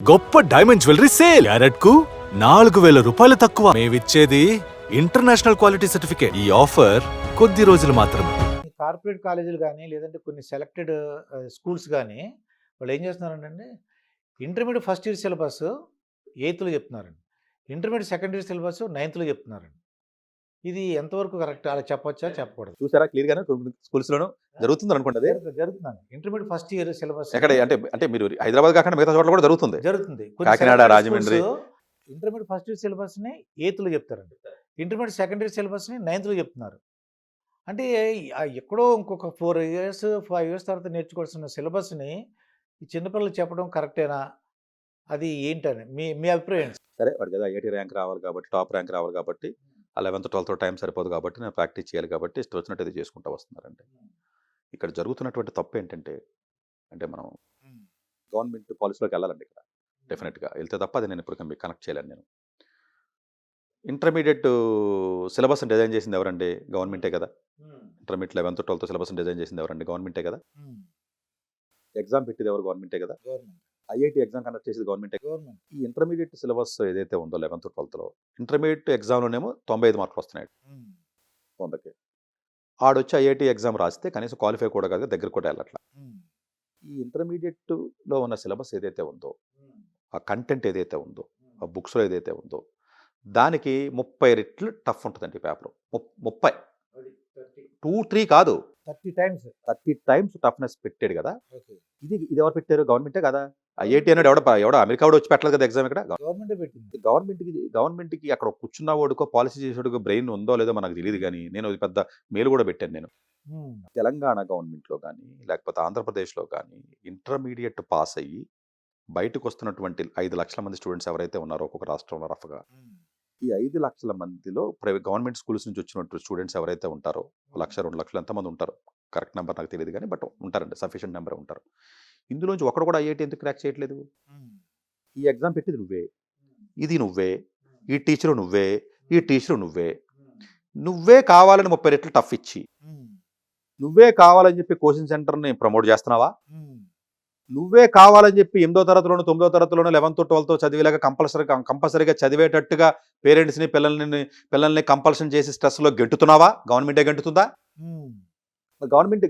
గొప్ప diamond jewellery sale carrot కు 4000 రూపాయలు తక్కువ. మేమిచ్చేది ఇంటర్నేషనల్ క్వాలిటీ సర్టిఫికేట్. ఈ ఆఫర్ కొద్ది రోజులు మాత్రమే. కార్పొరేట్ కాలేజీలు కానీ లేదంటే కొన్ని సెలెక్టెడ్ స్కూల్స్ కానీ వాళ్ళు ఏం చేస్తున్నారంటే intermediate first year syllabus 8th చెప్తున్నారండి, intermediate second year syllabus 9th చెప్తున్నారండి. ఇది ఎంతవరకు కరెక్ట్ అలా చెప్పొచ్చా చెప్పకూడదు? చూసారా క్లియర్ గానే స్కూల్స్ లోను జరుగుతుంది అనుకోండి. అదే జరుగుతుందండి. ఇంటర్మీడియట్ ఫస్ట్ ఇయర్ సిలబస్ ఎక్కడ అంటే మీరు హైదరాబాద్ కాకుండా మిగతా చోట్ల కూడా జరుగుతుంది. Kakinada, Rajahmundry. Intermediate first year syllabus ని 8th చెప్తారండి, ఇంటర్మీడియట్ సెకండ్ ఇయర్ సిలబస్ ని 9th చెప్తున్నారు. అంటే ఎక్కడో ఇంకొక 4 years 5 years తర్వాత నేర్చుకోవాల్సిన సిలబస్ని ఈ చిన్నపిల్లలు చెప్పడం కరెక్టేనా? అది ఏంటని మీ అభిప్రాయం? సరే వాడికి కదా ఐఐటీ ర్యాంక్ రావాలి కాబట్టి, టాప్ ర్యాంక్ రావాలి కాబట్టి, 11th 12th టైం సరిపోదు కాబట్టి నేను ప్రాక్టీస్ చేయాలి కాబట్టి ఇష్టం వచ్చినట్టు ఇది చేసుకుంటూ వస్తున్నారంటే ఇక్కడ జరుగుతున్నటువంటి తప్పు ఏంటంటే అంటే మనం గవర్నమెంట్ పాలసీలోకి వెళ్ళాలండి. ఇక్కడ డెఫినెట్గా వెళ్తే తప్ప అది నేను ఇప్పుడు మీకు కనెక్ట్ చేయలేను. నేను ఇంటర్మీడియట్ సిలబస్ డిజైన్ చేసింది ఎవరండి? గవర్నమెంటే కదా. Intermediate 11th 12th syllabus design చేసింది ఎవరండి? గవర్నమెంటే కదా. ఎగ్జామ్ పెట్టేది ఎవరు? గవర్నమెంటే కదా. ఐఐటీ ఎగ్జామ్ కండక్ట్ చేసేది గవర్నమెంటే. ఈ ఇంటర్మీడియట్ సిలబస్ ఏదైతే ఉందో 11th 12th ఇంటర్మీడియట్ ఎగ్జామ్లోనేమో 95 మార్కులు వస్తున్నాయి 100కి. ఆడొచ్చి ఐఐటీ ఎగ్జామ్ రాస్తే కనీసం క్వాలిఫై కూడా కాదు, దగ్గర కూడా వెళ్ళట్లా. ఈ ఇంటర్మీడియట్లో ఉన్న సిలబస్ ఏదైతే ఉందో, ఆ కంటెంట్ ఏదైతే ఉందో, ఆ బుక్స్లో ఏదైతే ఉందో దానికి 30 రెట్లు టఫ్ ఉంటుందండి పేపర్. 30 2-3 కాదు 30 టైమ్స్ టఫ్నెస్ పెట్టాడు కదా. ఇది ఎవరు పెట్టారు? గవర్నమెంటే కదా. ఐఐటీ అనేది ఎవడో అమెరికా వాడు వచ్చి పెట్టలేదు కదా ఎగ్జామ్. ఇక్కడ గవర్నమెంట్కి అక్కడ కూర్చున్న వాడుకో పాలసీ చేసేవాడుకో బ్రెయిన్ ఉందో లేదో మనకు తెలియదు. కానీ నేను పెద్ద మేలు కూడా పెట్టాను. నేను తెలంగాణ గవర్నమెంట్లో కానీ లేకపోతే ఆంధ్రప్రదేశ్లో కానీ ఇంటర్మీడియట్ పాస్ అయ్యి బయటకు వస్తున్నటువంటి 5 లక్షల మంది స్టూడెంట్స్ ఎవరైతే ఉన్నారో ఒక్కొక్క రాష్ట్రంలో రఫ్గా, ఈ 5 లక్షల మందిలో గవర్నమెంట్ స్కూల్స్ నుంచి వచ్చినటువంటి స్టూడెంట్స్ ఎవరైతే ఉంటారో 1-2 లక్షలు ఎంతమంది ఉంటారో కరెక్ట్ నెంబర్ నాకు తెలియదు కానీ బట్ ఉంటారండి, సఫిషియెంట్ నెంబర్ ఉంటారు. ఇందులోంచి ఒకడు కూడా ఐఐటీ ఎందుకు క్రాక్ చేయట్లేదు? ఈ ఎగ్జామ్ పెట్టింది నువ్వే, ఇది నువ్వే, ఈ టీచరు నువ్వే, ఈ టీచరు నువ్వే కావాలని 30 రెట్లు టఫ్ ఇచ్చి నువ్వే కావాలని చెప్పి కోచింగ్ సెంటర్ని ప్రమోట్ చేస్తున్నావా? నువ్వే కావాలని చెప్పి 8వ తరగతిలోనూ 9వ తరగతిలోనూ 11th 12th చదివేలాగా కంపల్సరీగా చదివేటట్టుగా పేరెంట్స్ని పిల్లల్ని కంపల్షన్ చేసి స్ట్రెస్లో గెంటుతున్నావా? గవర్నమెంటే గెంటుతుందా? గవర్నమెంట్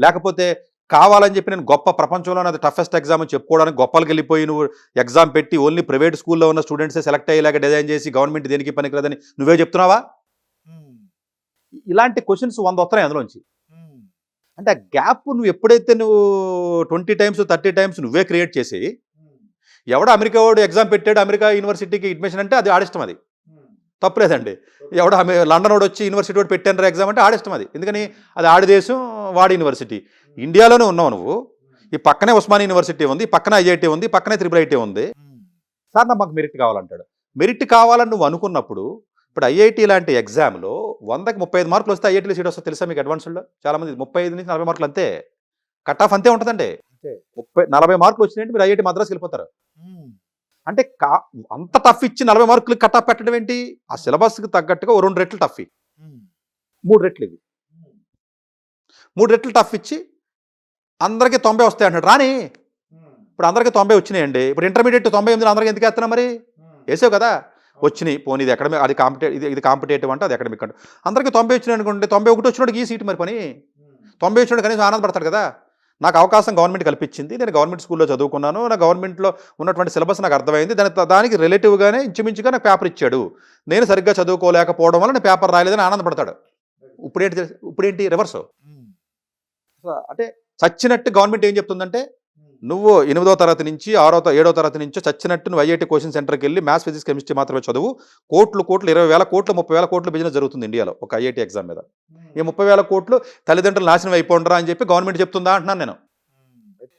లేకపోతే కావాలని చెప్పి నేను గొప్ప ప్రపంచంలోనే అది టఫెస్ట్ ఎగ్జామ్ అని చెప్పుకోవడానికి గొప్పలకి వెళ్ళిపోయి నువ్వు ఎగ్జామ్ పెట్టి ఓన్లీ ప్రైవేట్ స్కూల్లో ఉన్న స్టూడెంట్సే సెలెక్ట్ అయ్యేలాగా డిజైన్ చేసి గవర్నమెంట్ దేనికి పనికిరాదని నువ్వే చెప్తున్నావా? ఇలాంటి క్వశ్చన్స్ 100 వస్తున్నాయి అందులోంచి. అంటే ఆ గ్యాప్ నువ్వు ఎప్పుడైతే నువ్వు 20 times 30 times నువ్వే క్రియేట్ చేసి ఎవడో అమెరికా వాడు ఎగ్జామ్ పెట్టాడు అమెరికా యూనివర్సిటీకి అడ్మిషన్ అంటే అది ఆడిష్టం, అది తప్పులేదండి. ఎవడో లండన్ వాడు వచ్చి యూనివర్సిటీ వాడు పెట్టాను ఎగ్జామ్ అంటే ఆడిష్టం అది. ఎందుకని అది ఆడి దేశం, వాడి యూనివర్సిటీ. ఇండియాలోనే ఉన్నావు నువ్వు, ఈ పక్కనే ఉస్మానియా యూనివర్సిటీ ఉంది, పక్కన ఐఐటీ ఉంది, పక్కనే IIIT ఉంది. సార్ మాకు మెరిట్ కావాలంటాడు. మెరిట్ కావాలని నువ్వు అనుకున్నప్పుడు ఇప్పుడు ఐఐటీ లాంటి ఎగ్జామ్లో 100కి 35 మార్కులు వస్తే ఐఐటీలో సీట్ వస్తే తెలుసా మీకు? అడ్వాన్స్డ్లో చాలా మంది 35 నుంచి 40 మార్కులు అంతే, కట్ ఆఫ్ అంతే ఉంటుందండి. 40 మార్కులు వచ్చినాయంటే మీరు ఐఐటీ మద్రాస్ వెళ్ళిపోతారు. అంటే అంత టఫ్ ఇచ్చి 40 మార్కులు కట్ ఆఫ్ పెట్టడం ఏంటి? ఆ సిలబస్కి తగ్గట్టుగా 2 రెట్లు టఫ్, 3 రెట్లు ఇవి 3 రెట్లు టఫ్ ఇచ్చి అందరికీ 90 వస్తాయి అంటాడు. రాని ఇప్పుడు అందరికీ 90 వచ్చినాయండి. ఇప్పుడు ఇంటర్మీడియట్ 98 అందరికీ ఎందుకు వేస్తున్నా? మరి వేసావు కదా, వచ్చినాయి. పోనీ ఇది అకాడమిక్, అది ఇది కాంపిటేటివ్ అంటే అది అకాడమిక్ అంటే అందరికీ 90 వచ్చినాయి అనుకోండి. 91 వచ్చినోడికి ఈ సీట్ మరి పని 90 వచ్చినోడు కనీసం ఆనందపడతాడు కదా. నాకు అవకాశం గవర్నమెంట్ కల్పించింది, నేను గవర్నమెంట్ స్కూల్లో చదువుకున్నాను, నా గవర్నమెంట్లో ఉన్నటువంటి సిలబస్ నాకు అర్థమైంది, దానికి రిలేటివ్గానే ఇంచుమించుగా నాకు పేపర్ ఇచ్చాడు, నేను సరిగ్గా చదువుకోలేకపోవడం వల్ల నేను పేపర్ రాయలేదని ఆనందపడతాడు. ఇప్పుడేంటి రివర్స్? అంటే చచ్చినట్టు గవర్నమెంట్ ఏం చెప్తుందంటే నువ్వు 8వ తరగతి నుంచి 7వ తరగతి నుంచో చచ్చినట్టు నువ్వు ఐఐటీ కోచింగ్ సెంటర్కి వెళ్ళి మ్యాథ్స్ ఫిజిక్స్ కెమిస్ట్రీ మాత్రమే చదువు, కోట్లు 20,000 కోట్లు 30,000 కోట్లు బిజినెస్ జరుగుతుంది ఇండియాలో ఒక ఐఐటీ ఎగ్జామ్ మీద. ఈ 30,000 కోట్లు తల్లిదండ్రులు నాశనం అయిపోండరా అని చెప్పి గవర్నమెంట్ చెప్తుందా అంటున్నాను నేను.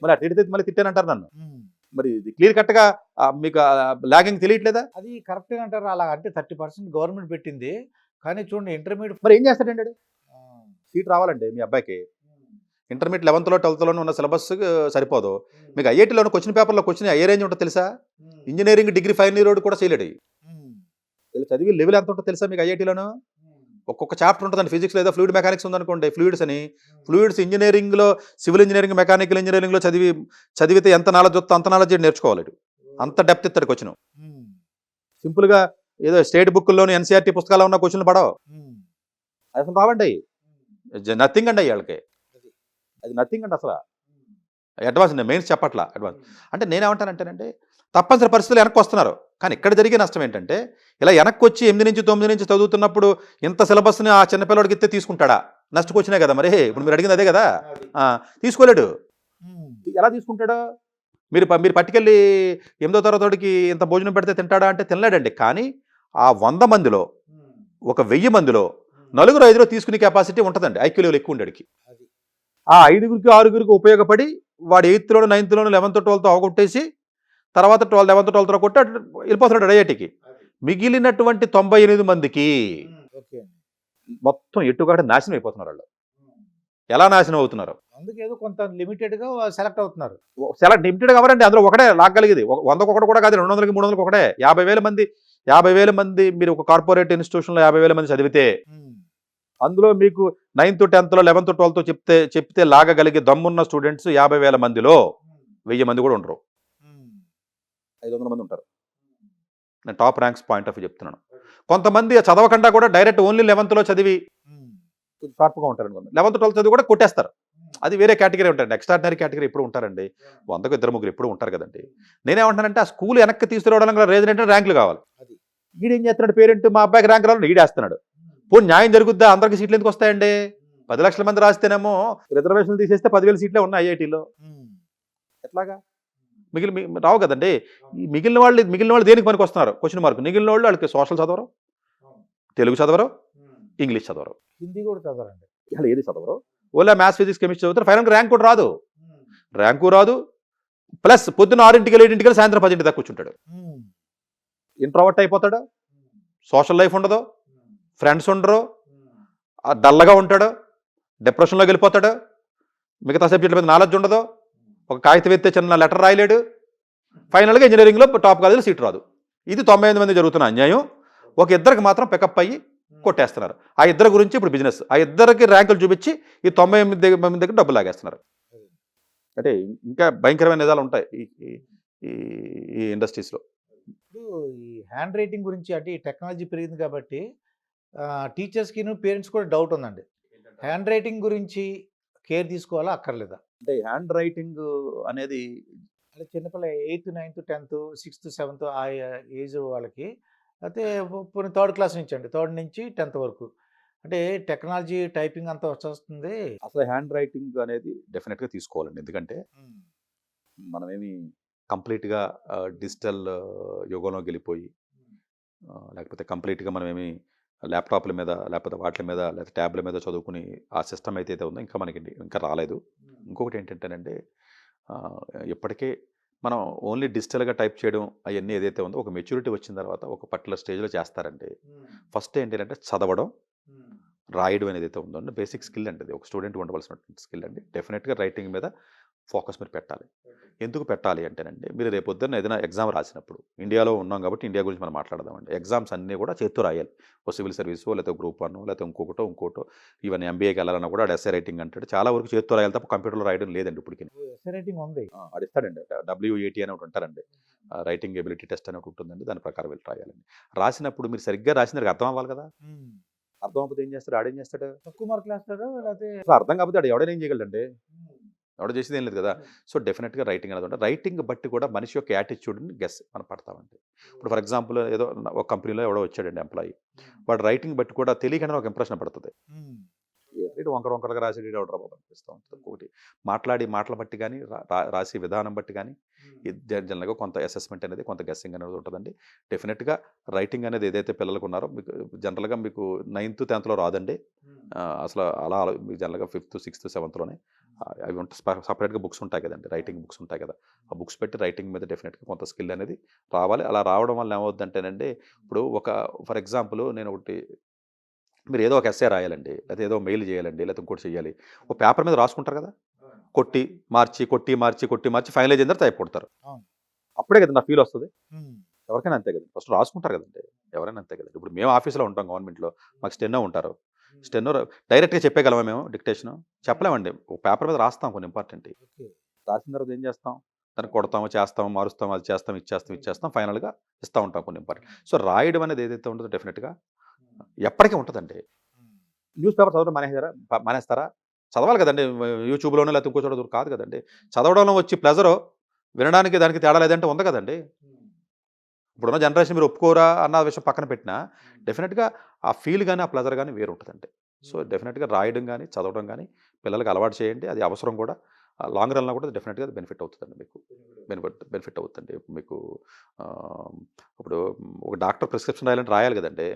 మరి అటు మళ్ళీ తిట్టానంటారు నన్ను. మరి ఇది క్లియర్ కట్గా మీకు లాగింగ్ తెలియట్లేదా? అది కరెక్ట్గా అంటారు. అలా అంటే 30% గవర్నమెంట్ పెట్టింది, కానీ చూడండి ఇంటర్మీడియట్ మరి ఏం చేస్తాడండి? సీట్ రావాలండి మీ అబ్బాయికి. ఇంటర్మీడియట్ 11th 12th ఉన్న సిలబస్ సరిపోదు. మీకు ఐఐటీలోని క్వశ్చన్ పేపర్లో క్వశ్చన్ ఏ రేంజ్ ఉంటుందో తెలుసా? ఇంజనీరింగ్ డిగ్రీ ఫైనల్ ఇయర్ కూడా చేయలేడు. వీళ్ళు చదివి లెవెల్ ఎంత ఉంటుందో తెలుసా మీకు? ఐఐటీలోను ఒక్కొక్క చాప్టర్ ఉంటుందండి. ఫిజిక్స్లో ఏదో ఫ్లూయిడ్ మెకానిక్స్ ఉందనుకోండి, ఫ్లూయిడ్స్ అని. ఫ్లూయిడ్స్ ఇంజనీరింగ్లో, సివిల్ ఇంజనీరింగ్, మెకానికల్ ఇంజనీరింగ్లో చదివితే ఎంత నాలెడ్జ్ వస్తుందో అంత నాలెడ్జ్ నేర్చుకోవాలి. అంత డెప్త్ ఇస్తాడు క్వశ్చన్. సింపుల్గా ఏదో స్టేట్ బుక్లోని ఎన్సీఆర్టీ పుస్తకాల్లో ఉన్న క్వశ్చన్లు పడవు, అసలు రావండి. నథింగ్ అండి వాళ్ళకి, అది నథింగ్ అండి అసలు. అడ్వాన్స్ నేను మెయిన్స్ చెప్పట్లా, అడ్వాన్స్ అంటే నేనేమంటానంటేనంటే తప్పనిసరి పరిస్థితులు వెనక్కి వస్తున్నారు. కానీ ఇక్కడ జరిగే నష్టం ఏంటంటే ఇలా వెనక్కి వచ్చి 8 నుంచి 9 నుంచి చదువుతున్నప్పుడు ఇంత సిలబస్ని ఆ చిన్నపిల్లడికి ఇస్తే తీసుకుంటాడా? నెక్స్ట్ క్వశ్చనే కదా మరి, ఇప్పుడు మీరు అడిగింది అదే కదా. తీసుకోలేడు. ఎలా తీసుకుంటాడా? మీరు పట్టుకెళ్ళి 8వ తరగతికి ఇంత భోజనం పెడితే తింటాడా అంటే తినలేడండి. కానీ ఆ 100 మందిలో ఒక 1000 మందిలో 4-5 తీసుకునే కెపాసిటీ ఉంటుందండి, ఐక్యూ లెవెల్ ఎక్కువ ఉండేడికి. ఆ 5గురికి 6గురికి ఉపయోగపడి వాడు 8th, 9th, 11th, 12th అవగొట్టేసి తర్వాత 11th, 12th కొట్టి వెళ్ళిపోతున్నాడు ఐఐటికి. మిగిలినటువంటి 98 మందికి మొత్తం ఎట్టుగాడ నాశనం అయిపోతున్నారు వాళ్ళు. ఎలా నాశనం అవుతున్నారు? అందుకేదో కొంత లిమిటెడ్గా సెలెక్ట్ అవుతున్నారు. సెలెక్ట్ లిమిటెడ్ కావాలండి, అందులో ఒకటే లాగలిగేది. 100కి ఒకటి కూడా కాదు, 200కి 300కి ఒకటే. 50,000 మంది మీరు ఒక కార్పొరేట్ ఇన్స్టిట్యూషన్లో 50,000 మంది చదివితే అందులో మీకు 9th, 10th, 11th, 12th చెప్తే లాగగలిగే దమ్మున్న స్టూడెంట్స్ 50,000 మందిలో 1000 మంది కూడా ఉండరు, 500 మంది ఉంటారు. నేను top ranks point of view చెప్తున్నాను. కొంతమంది చదవకుండా కూడా డైరెక్ట్ ఓన్లీ 11th చదివి షార్ప్గా ఉంటారు అనుకోండి, 11th, 12th చదివి కూడా కొట్టేస్తారు. అది వేరే కేటగిరీ ఉంటారండి, ఎక్స్ట్రాడినరీ కేటగిరీ ఎప్పుడు ఉంటారండి. 100కు 2-3 ఎప్పుడు ఉంటారు కదండి. నేనేమంటానంటే ఆ స్కూల్ వెనక్కి తీసుకురావడానికి రీజన్ ఏంటంటే ర్యాంకులు కావాలి. ఈడేం చేస్తున్నాడు, పేరెంట్ మా అబ్బాయికి ర్యాంక్ రావాలి ఈడేస్తున్నాడు. పోనీ న్యాయం జరుగుద్దా? అందరికి సీట్లు ఎందుకు వస్తాయండి? 10 లక్షల మంది రాస్తేనేమో రిజర్వేషన్లు తీసేస్తే 10,000 సీట్లే ఉన్నాయి ఐఐటీలో. ఎట్లాగా రావు కదండి. మిగిలిన వాళ్ళు దేనికి పనికి వస్తున్నారు? Question mark. మిగిలిన వాళ్ళు వాళ్ళకి సోషల్ చదవరు, తెలుగు చదవరు, ఇంగ్లీష్ చదవరు, హిందీ కూడా చదవరండి, ఇలా ఏది చదవరు. ఓలా మ్యాథ్స్, ఫిజిక్స్, కెమిస్ట్రీ చదువుతారు. ఫైనల్ ర్యాంక్ కూడా రాదు. ప్లస్ పొద్దున్న 6ంటికి 7ంటికి సాయంత్రం 10ంటి దాకా కూర్చుంటాడు. ఇంట్రోవర్ట్ అయిపోతాడు, సోషల్ లైఫ్ ఉండదు, ఫ్రెండ్స్ ఉండరు, డల్గా ఉంటాడు, డిప్రెషన్లోకి వెళ్ళిపోతాడు, మిగతా సబ్జెక్టుల మీద నాలెడ్జ్ ఉండదు, ఒక కాగితం ఎత్తే చిన్న లెటర్ రాయలేడు, ఫైనల్గా ఇంజనీరింగ్లో టాప్ కాలేజీలో సీట్ రాదు. ఇది 98 మంది జరుగుతున్న అన్యాయం. ఒక ఇద్దరికి మాత్రం పికప్ అయ్యి కొట్టేస్తున్నారు. ఆ ఇద్దరు గురించి ఇప్పుడు బిజినెస్. ఆ ఇద్దరికి ర్యాంకులు చూపించి ఈ 98 మంది దగ్గర డబ్బులు లాగేస్తున్నారు. అంటే ఇంకా భయంకరమైన నిజాలు ఉంటాయి ఈ ఇండస్ట్రీస్లో. ఇప్పుడు ఈ హ్యాండ్ రైటింగ్ గురించి అంటే ఈ టెక్నాలజీ పెరిగింది కాబట్టి టీచర్స్కి పేరెంట్స్ కూడా డౌట్ ఉందండి. హ్యాండ్ రైటింగ్ గురించి కేర్ తీసుకోవాలా అక్కర్లేదా? అంటే హ్యాండ్ రైటింగ్ అనేది అంటే చిన్నపిల్ల 8th, 9th, 10th, 6th, 7th ఆ ఏజ్ వాళ్ళకి అయితే పోనీ 3rd క్లాస్ నుంచి అండి, 3rd నుంచి 10th వరకు అంటే టెక్నాలజీ టైపింగ్ అంతా వచ్చేస్తుంది. అసలు హ్యాండ్ రైటింగ్ అనేది డెఫినెట్గా తీసుకోవాలండి. ఎందుకంటే మనమేమి కంప్లీట్గా డిజిటల్ యుగంలోకి వెళ్ళిపోయి లేకపోతే కంప్లీట్గా మనమేమి ల్యాప్టాప్ల మీద లేకపోతే వాటి మీద లేకపోతే ట్యాబ్ల మీద చదువుకుని ఆ సిస్టమ్ అయితే ఉందో ఇంకా మనకి ఇంకా రాలేదు. ఇంకొకటి ఏంటంటేనంటే ఇప్పటికే మనం ఓన్లీ డిజిటల్గా టైప్ చేయడం అవన్నీ ఏదైతే ఉందో ఒక మెచ్యూరిటీ వచ్చిన తర్వాత ఒక పర్టికులర్ స్టేజ్లో చేస్తారంటే ఫస్ట్ ఏంటంటే చదవడం, రాయడం అనేది అయితే ఉందో బేసిక్ స్కిల్ అండి. అది ఒక స్టూడెంట్ ఉండవలసిన స్కిల్ అండి. డెఫినెట్గా రైటింగ్ మీద ఫోకస్ మీరు పెట్టాలి. ఎందుకు పెట్టాలి అంటేనండి, మీరు రేపు పొద్దున్న ఏదైనా ఎగ్జామ్ రాసినప్పుడు, ఇండియాలో ఉన్నాం కాబట్టి ఇండియా గురించి మనం మాట్లాడదామండి. ఎగ్జామ్స్ అన్నీ కూడా చేత్తో రాయాలి. ఓ సివిల్ సర్వీసో లేకపోతే గ్రూప్ 1 లేకపోతే ఇంకోటో ఈవెన్ ఎంబీఏకి వెళ్ళాలన్నా కూడా ఎస్ఏ రైటింగ్ అంటాడు. చాలా వరకు చేత్తో రాయాలి తప్ప కంప్యూటర్లో రాయడం లేదండి ఇప్పటికి. ఎస్ఏ రైటింగ్ ఉంది, అది ఇస్తాడండి. WAT అని ఒకటి ఉంటారండి, రైటింగ్ ఎబిలిటీ టెస్ట్ అని ఒకటి ఉంటుందండి. దాని ప్రకారం వెళ్ళి రాయాలండి. రాసినప్పుడు మీరు సరిగ్గా రాసినారు అర్థం అవ్వాలి కదా. అర్థం అవ్వకపోతే ఏం చేస్తాడు? ఆడేం చేస్తాడు? తక్కువ మార్కులు వేస్తాడు. లేకపోతే అర్థం కాకపోతే ఆడు ఎవడైనా ఏం చేయగలండి? ఎవడో చేసేది ఏం లేదు కదా. సో డెఫినెట్గా రైటింగ్ అనేది ఉంటుంది. రైటింగ్ బట్టి కూడా మనిషి యొక్క యాటిట్యూడ్ని గెస్ మనం పడతామండి. ఇప్పుడు ఫర్ ఎగ్జాంపుల్ ఏదో ఒక కంపెనీలో ఎవడో వచ్చాడండి ఎంప్లాయీ, వాడు రైటింగ్ బట్టి కూడా తెలియకనే ఒక ఇంప్రెషన్ పడుతుంది. ఇటు వంకరగా రాసేది ఎవడో బాబు అనిపిస్తూ ఉంటుంది. ఇంకొకటి మాటల బట్టి కానీ రాసే విధానం బట్టి కానీ జనరల్గా కొంత అసెస్మెంట్ అనేది కొంత గెస్సింగ్ అనేది ఉంటుందండి. డెఫినెట్గా రైటింగ్ అనేది ఏదైతే పిల్లలకు ఉన్నారో మీకు జనరల్గా మీకు 9th, 10th రాదండి. అసలు అలా మీకు జనరల్గా 5th, 6th, 7th అవి ఉంటాయి. సపరేట్గా బుక్స్ ఉంటాయి కదండి, రైటింగ్ బుక్స్ ఉంటాయి కదా. ఆ బుక్స్ పెట్టి రైటింగ్ మీద డెఫినెట్గా కొంత స్కిల్ అనేది రావాలి. అలా రావడం వల్ల ఏమవుద్దంటేనండి, ఇప్పుడు ఫర్ ఎగ్జాంపుల్ నేను ఒకటి, మీరు ఏదో ఒక ఎస్సే రాయాలండి, లేకపోతే ఏదో మెయిల్ చేయాలండి, లేకపోతే ఇంకోటి చేయాలి. ఒక పేపర్ మీద రాసుకుంటారు కదా, కొట్టి మార్చి ఫైనలైజ్ అయిన తర్వాత అయిపోతారు. అప్పుడే కదా నా ఫీల్ వస్తుంది. ఎవరికైనా అంతే కదండి, ఫస్ట్ రాసుకుంటారు కదండి, ఎవరైనా అంతే కదండి. ఇప్పుడు మేము ఆఫీస్లో ఉంటాం గవర్నమెంట్లో, మాకు స్టెన్నో ఉంటారు. స్టెన్నో డైరెక్ట్గా చెప్పగలమా మేము? డిక్టేషన్ చెప్పలేమండి. ఒక పేపర్ మీద రాస్తాం కొన్ని ఇంపార్టెంట్. రాసిన తర్వాత ఏం చేస్తాం? దాన్ని కొడతాము, చేస్తాము, మారుస్తాము, అది చేస్తాం, ఇచ్చేస్తాం, ఫైనల్గా ఇస్తూ ఉంటాం కొన్ని ఇంపార్టెంట్. సో రాయడం అనేది ఏదైతే ఉంటుందో డెఫినెట్గా ఎప్పటికీ ఉంటుందండి. న్యూస్ పేపర్ చదవడం మానేస్తారా? చదవాలి కదండి. యూట్యూబ్లోనో లేకపోతే ఇంకో చోట కాదు కదండి. చదవడంలో వచ్చి ప్లెజరు వినడానికి దానికి తేడా లేదంటే ఉంది కదండి. ఇప్పుడున్న జనరేషన్ మీరు ఒప్పుకోరా అన్న విషయం పక్కన పెట్టినా డెఫినెట్గా ఆ ఫీల్ కానీ ఆ ప్లెజర్ కానీ వేరు ఉంటుందండి. సో డెఫినెట్గా రాయడం కానీ చదవడం కానీ పిల్లలకి అలవాటు చేయండి. అది అవసరం కూడా. లాంగ్ రన్లో కూడా డెఫినెట్గా బెనిఫిట్ అవుతుందండి మీకు. బెనిఫిట్ అవుతుంది మీకు. ఇప్పుడు ఒక డాక్టర్ ప్రిస్క్రిప్షన్ రాయాలంటే రాయాలి కదండి.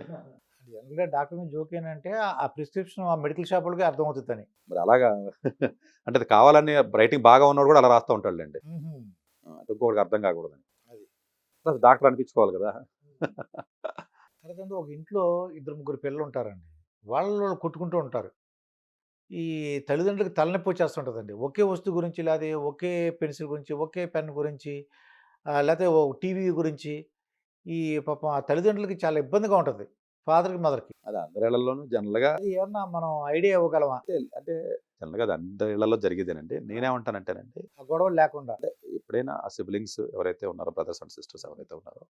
జనరల్గా డాక్టర్ మీద జోక్ ఏంటంటే ఆ ప్రిస్క్రిప్షన్ ఆ మెడికల్ షాప్ వాళ్ళకి అర్థమవుతుందని. మరి అలాగా అంటే అది కావాలని రైటింగ్ బాగా ఉన్నవాడు కూడా అలా రాస్తూ ఉంటాడులేండి. అంటే ఇంకొకరికి అర్థం కాకూడదని. అది. ప్లస్ డాక్టర్ అనిపించుకోవాలి కదా. తర్వాత ఒక ఇంట్లో 2-3 పిల్లలు ఉంటారండి. వాళ్ళు కొట్టుకుంటూ ఉంటారు. ఈ తల్లిదండ్రులకి తలనొప్పి వచ్చేస్తుంటదండి. ఒకే వస్తువు గురించి లేతే ఒకే పెన్సిల్ గురించి, ఒకే పెన్ గురించి లేతే ఓ టీవీ గురించి ఈ పాపం ఆ తల్లిదండ్రులకి చాలా ఇబ్బందిగా ఉంటది. ఫాదర్‌కి, మదర్‌కి. అది అందరి ఇళ్లలోనూ జనరల్‌గా అది ఏమన్నా మనం ఐడియా ఇవ్వగలమా? అంటే జనరల్‌గా అది అందరి ఇళ్లలో జరిగేదేనండి. నేనేమంటానంటేనండి, ఆ గొడవలు లేకుండా. ఎప్పుడైనా ఆ సిబ్లింగ్స్ ఎవరైతే ఉన్నారో బ్రదర్స్ అండ్ సిస్టర్స్ ఎవరైతే ఉన్నారో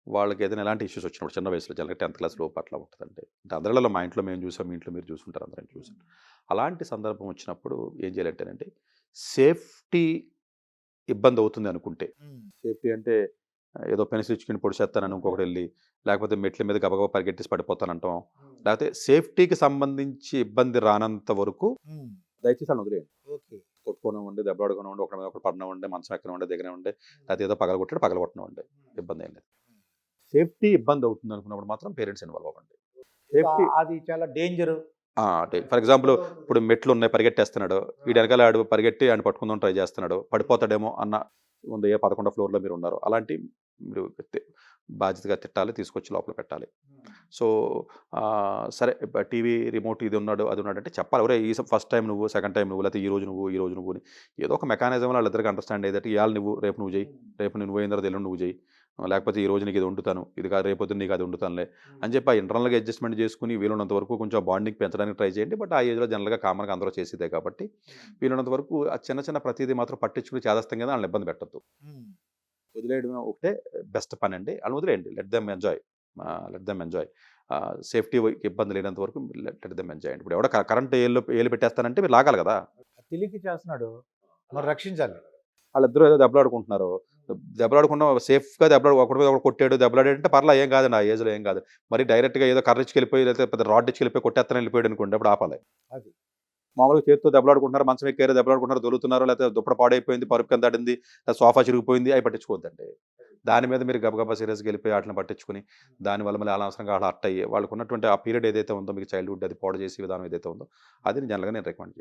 వాళ్ళకి ఏదైనా ఎలాంటి ఇష్యూస్ వచ్చినప్పుడు చిన్న వయసులో జనరల్‌గా 10th క్లాస్ లోపు అట్లా ఉంటుందండి. అంటే అందరి ఇళ్లలో మా ఇంట్లో మేము చూసాం, మీ ఇంట్లో మీరు చూసుంటారు, అందరం చూసాం. అలాంటి సందర్భం వచ్చినప్పుడు ఏం చేయాలంటేనండి, సేఫ్టీ ఇబ్బంది అవుతుంది అనుకుంటే, సేఫ్టీ అంటే ఏదో పెన్సిల్ ఇచ్చుకుని పొడిచేస్తానని ఇంకొకటి వెళ్ళి, లేకపోతే మెట్ల మీద గబగబా పరిగెట్టేసి పడిపోతానంటాం, లేకపోతే సేఫ్టీకి సంబంధించి ఇబ్బంది రానంత వరకు దయచేసి అని వదిలేయండి. ఓకే. కొట్టుకోనివ్వండి, దెబ్బలాడుకోనివ్వండి, ఒకరి మీద ఒకటి పడినవ్వండి, మంచం ఎక్కనివ్వండి, దిగనివ్వండి, లేకపోతే ఏదో పగలగొట్టనివ్వండి, ఇబ్బంది ఏం లేదు. సేఫ్టీ ఇబ్బంది అవుతుంది అనుకున్నప్పుడు మాత్రం పేరెంట్స్ ఇన్వాల్వ్ అవ్వండి. సేఫ్టీ అది చాలా డేంజరు. అంటే ఫర్ ఎగ్జాంపుల్ ఇప్పుడు మెట్లు ఉన్నాయి, పరిగెట్టేస్తున్నాడు, వీడి వెనకాల ఆడు పరిగెట్టి ఆయన పట్టుకుందాం ట్రై చేస్తున్నాడు, పడిపోతాడేమో అన్న ఉంది, ఏ 11వ ఫ్లోర్లో మీరు ఉన్నారు, అలాంటి మీరు బాధ్యతగా తిట్టాలి, తీసుకొచ్చి లోపల పెట్టాలి. సో సరే టీవీ రిమోట్ ఇది ఉన్నాడు, అది ఉన్నాడు అంటే చెప్పాలి, ఒరే ఈ ఫస్ట్ టైం నువ్వు, సెకండ్ టైం నువ్వు, లేకపోతే ఈ రోజు నువ్వు అని ఏదో ఒక మెకానిజంలో వాళ్ళిద్దరికి అండర్స్టాండ్ అయ్యేదట్టు, ఇవాళ నువ్వు, రేపు నువ్వు చేయి, రేపు నువ్వు అయిన తర్వాత ఎల్లుండి నువ్వు చేయి, లేకపోతే ఈ రోజు నీకు ఇది వండుతాను, ఇది కాదు రేపొద్దు నీకు అది వండుతానులే అని చెప్పి ఆ ఇంటర్నల్గా అడ్జస్ట్మెంట్ చేసుకుని వీలున్నంత వరకు కొంచెం బాండింగ్ పెంచడానికి ట్రై చేయండి. బట్ ఆ ఏజ్లో జనరల్గా కామన్గా అందరూ చేసేదే కాబట్టి వీలున్నంత వరకు ఆ చిన్న ప్రతిదీ మాత్రం పట్టించుకుని చేదస్తాం కదా, వాళ్ళని ఇబ్బంది పెట్టద్దు. వదిలేయడం ఒకటే బెస్ట్ పని అండి. వాళ్ళని వదిలేయండి. Let them enjoy. సేఫ్టీ ఇబ్బంది లేనంత వరకు లెట్ దెమ్ ఎంజాయ్ అండి. ఇప్పుడు ఎవడో కరెంట్ ఏలు పెట్టేస్తానంటే మీరు లాగాలి కదా. తెలియక చేస్తున్నాడు. మరి రక్షించాలి. వాళ్ళిద్దరూ ఏదో దెబ్బలాడుకుంటున్నారు, దెబ్బలాడకుండా సేఫ్గా ఒకటి మీద ఒకటి కొట్టాడు, దెబ్బలాడాడంటే పర్లా, ఏం కాదండి, ఆ ఏజ్లో ఏం కాదు. మరి డైరెక్ట్గా ఏదో కర్ర ఇచ్చుకెళ్ళిపోయి లేకపోతే పెద్ద రాడ్ ఇచ్చుకెళ్ళిపోయి కొట్టేస్తాను వెళ్ళిపోయాడు అనుకోండి, అప్పుడు ఆపాలి. అది. మామూలుగా చేతితో దెబ్బలాడుకుంటున్నారు, మంచం ఎక్కారు దెబ్బలాడుకుంటున్నారు, దొరుకుతున్నారు, లేకపోతే దుప్పట పాడైపోయింది, పరుపు కింద పడింది, సోఫా చిరిగిపోయింది, అవి పట్టించుకోవద్దండి. దాని మీద మీరు గబగబా సీరియస్గా వెళ్ళిపోయి వాటిని పట్టించుకుని దానివల్ల మళ్ళీ అనవసరంగా వాళ్ళు హర్ట్ అయ్యి వాళ్ళకు ఉన్నటువంటి ఆ పీరియడ్ ఏదైతే ఉందో మీకు చైల్డ్హుడ్ అది పాడు చేసే విధానం ఏదైతే ఉందో అది జనరల్గా నేను రికమెండ్ చేయను.